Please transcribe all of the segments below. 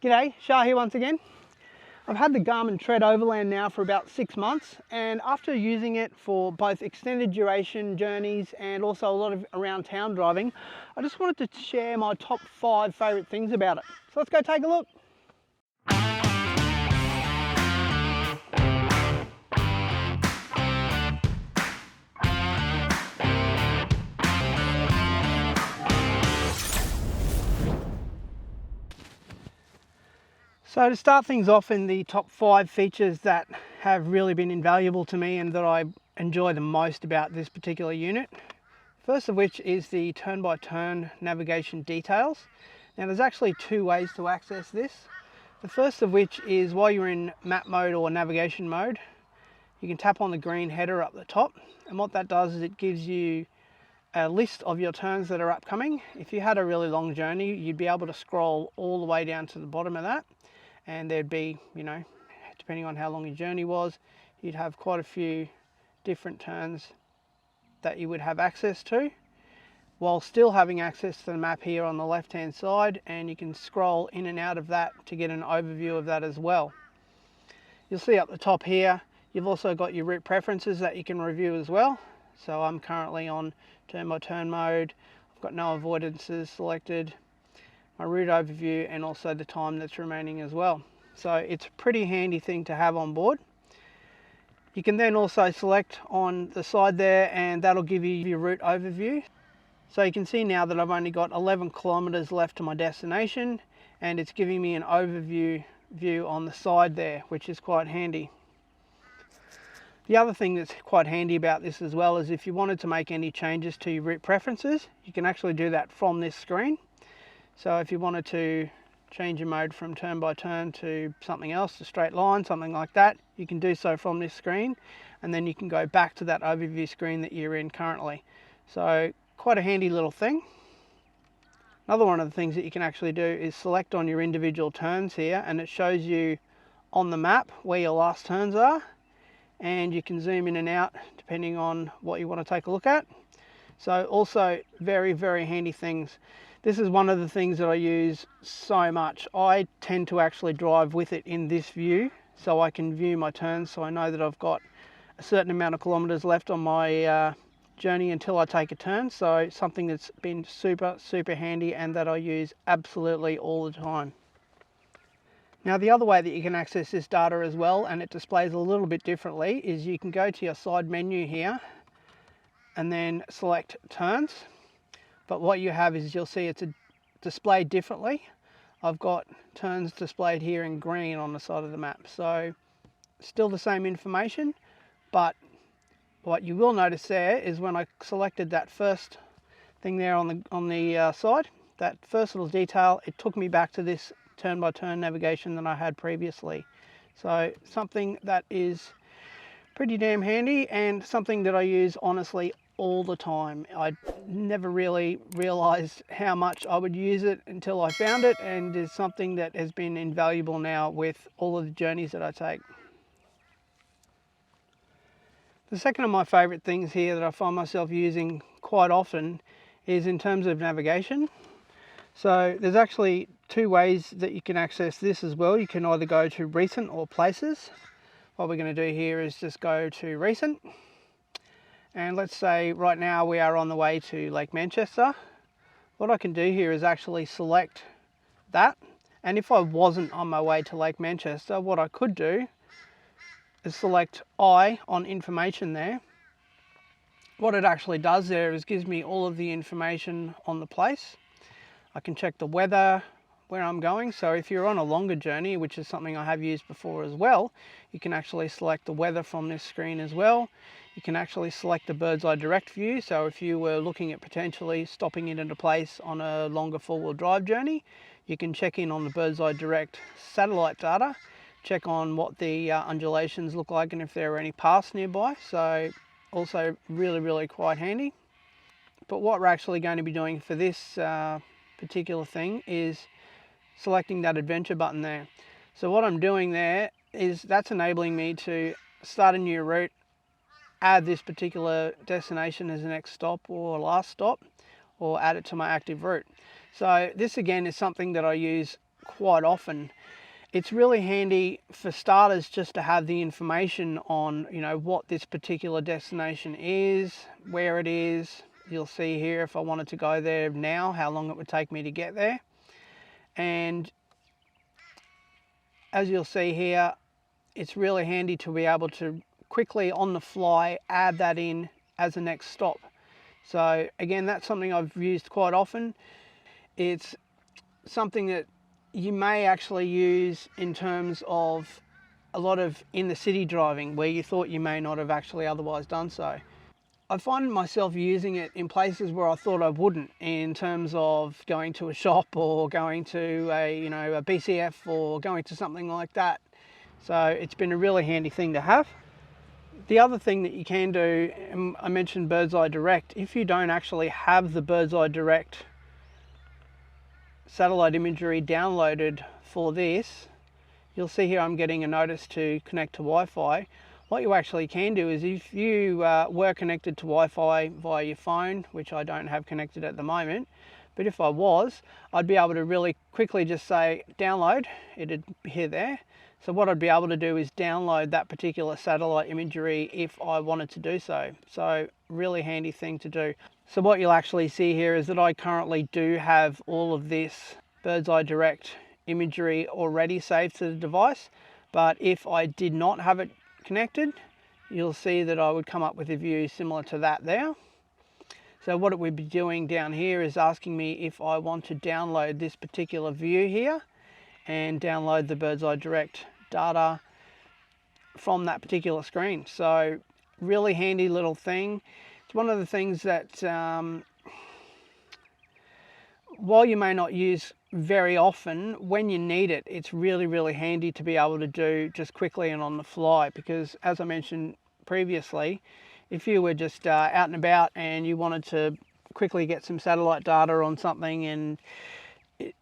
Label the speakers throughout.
Speaker 1: G'day, Shah here once again. I've had the Garmin Tread Overland now for about 6 months, and after using it for both extended duration journeys and also a lot of around town driving, I just wanted to share my top 5 favourite things about it. So let's go take a look. So to start things off in the top 5 features that have really been invaluable to me and that I enjoy the most about this particular unit. First of which is the turn-by-turn navigation details. Now there's actually 2 ways to access this. The first of which is while you're in map mode or navigation mode, you can tap on the green header up the top, and what that does is it gives you a list of your turns that are upcoming. If you had a really long journey, you'd be able to scroll all the way down to the bottom of that, and there'd be, depending on how long your journey was, you'd have quite a few different turns that you would have access to, while still having access to the map here on the left hand side, and you can scroll in and out of that to get an overview of that as well. You'll see up the top here, you've also got your route preferences that you can review as well. So I'm currently on turn by turn mode, I've got no avoidances selected, my route overview, and also the time that's remaining as well. So it's a pretty handy thing to have on board. You can then also select on the side there, and that'll give you your route overview. So you can see now that I've only got 11 kilometers left to my destination, and it's giving me an overview view on the side there, which is quite handy. The other thing that's quite handy about this as well is if you wanted to make any changes to your route preferences, you can actually do that from this screen. So if you wanted to change your mode from turn by turn to something else, a straight line, something like that, you can do so from this screen, and then you can go back to that overview screen that you're in currently. So quite a handy little thing. Another one of the things that you can actually do is select on your individual turns here, and it shows you on the map where your last turns are, and you can zoom in and out depending on what you want to take a look at. So also very, very handy things. This is one of the things that I use so much. I tend to actually drive with it in this view, so I can view my turns, so I know that I've got a certain amount of kilometers left on my journey until I take a turn. So something that's been super, super handy and that I use absolutely all the time. Now the other way that you can access this data as well, and it displays a little bit differently, is you can go to your side menu here and then select turns. But what you have is you'll see it's displayed differently. I've got turns displayed here in green on the side of the map. So still the same information, but what you will notice there is when I selected that first thing there on the side, that first little detail, it took me back to this turn-by-turn navigation that I had previously. So something that is pretty damn handy, and something that I use honestly all the time. I never really realized how much I would use it until I found it, and is something that has been invaluable now with all of the journeys that I take. The second of my favorite things here that I find myself using quite often is in terms of navigation. So there's actually 2 ways that you can access this as well. You can either go to recent or places. What we're going to do here is just go to recent. And let's say right now we are on the way to Lake Manchester. What I can do here is actually select that. And if I wasn't on my way to Lake Manchester, what I could do is select I on information there. What it actually does there is gives me all of the information on the place. I can check the weather, where I'm going. So if you're on a longer journey, which is something I have used before as well, you can actually select the weather from this screen as well. You can actually select the bird's eye direct view. So if you were looking at potentially stopping it into place on a longer 4-wheel drive journey, you can check in on the bird's eye direct satellite data, check on what the undulations look like and if there are any paths nearby. So also really, really quite handy. But what we're actually going to be doing for this particular thing is selecting that adventure button there. So what I'm doing there is that's enabling me to start a new route, add this particular destination as the next stop or last stop, or add it to my active route. So this again is something that I use quite often. It's really handy for starters just to have the information on, you know, what this particular destination is, where it is. You'll see here if I wanted to go there now, how long it would take me to get there. And as you'll see here, it's really handy to be able to quickly on the fly add that in as a next stop. So again, that's something I've used quite often. It's something that you may actually use in terms of a lot of in the city driving where you thought you may not have actually otherwise done so. I find myself using it in places where I thought I wouldn't, in terms of going to a shop or going to a BCF or going to something like that. So it's been a really handy thing to have. The other thing that you can do, I mentioned Bird's Eye Direct. If you don't actually have the Bird's Eye Direct satellite imagery downloaded for this, you'll see here I'm getting a notice to connect to Wi-Fi. What you actually can do is, if you were connected to Wi-Fi via your phone, which I don't have connected at the moment, but if I was, I'd be able to really quickly just say download, it'd be there. So what I'd be able to do is download that particular satellite imagery if I wanted to do so. So really handy thing to do. So what you'll actually see here is that I currently do have all of this Bird's Eye Direct imagery already saved to the device. But if I did not have it connected, you'll see that I would come up with a view similar to that there. So what it would be doing down here is asking me if I want to download this particular view here and download the Bird's Eye Direct data from that particular screen. So really handy little thing. It's one of the things that while you may not use very often, when you need it, it's really handy to be able to do just quickly and on the fly. Because as I mentioned previously, if you were just out and about and you wanted to quickly get some satellite data on something, and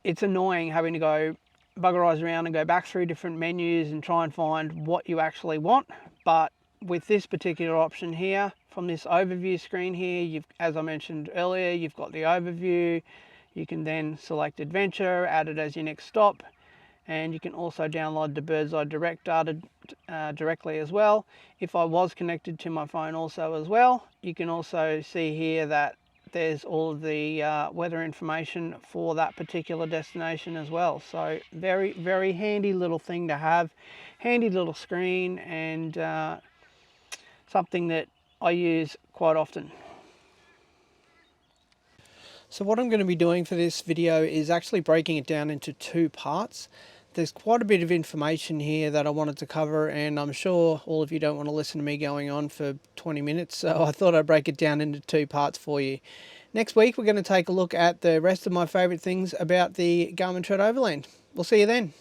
Speaker 1: it's annoying having to go bugger eyes around and go back through different menus and try and find what you actually want. But with this particular option here, from this overview screen here, as I mentioned earlier, you've got the overview. You can then select adventure, add it as your next stop, and you can also download the Bird's Eye Direct data directly as well. If I was connected to my phone also as well, you can also see here that there's all of the weather information for that particular destination as well. So very handy little thing to have, handy little screen, and something that I use quite often. So what I'm going to be doing for this video is actually breaking it down into two parts. There's quite a bit of information here that I wanted to cover, and I'm sure all of you don't want to listen to me going on for 20 minutes, so I thought I'd break it down into two parts for you. Next week we're going to take a look at the rest of my favourite things about the Garmin Tread Overland. We'll see you then.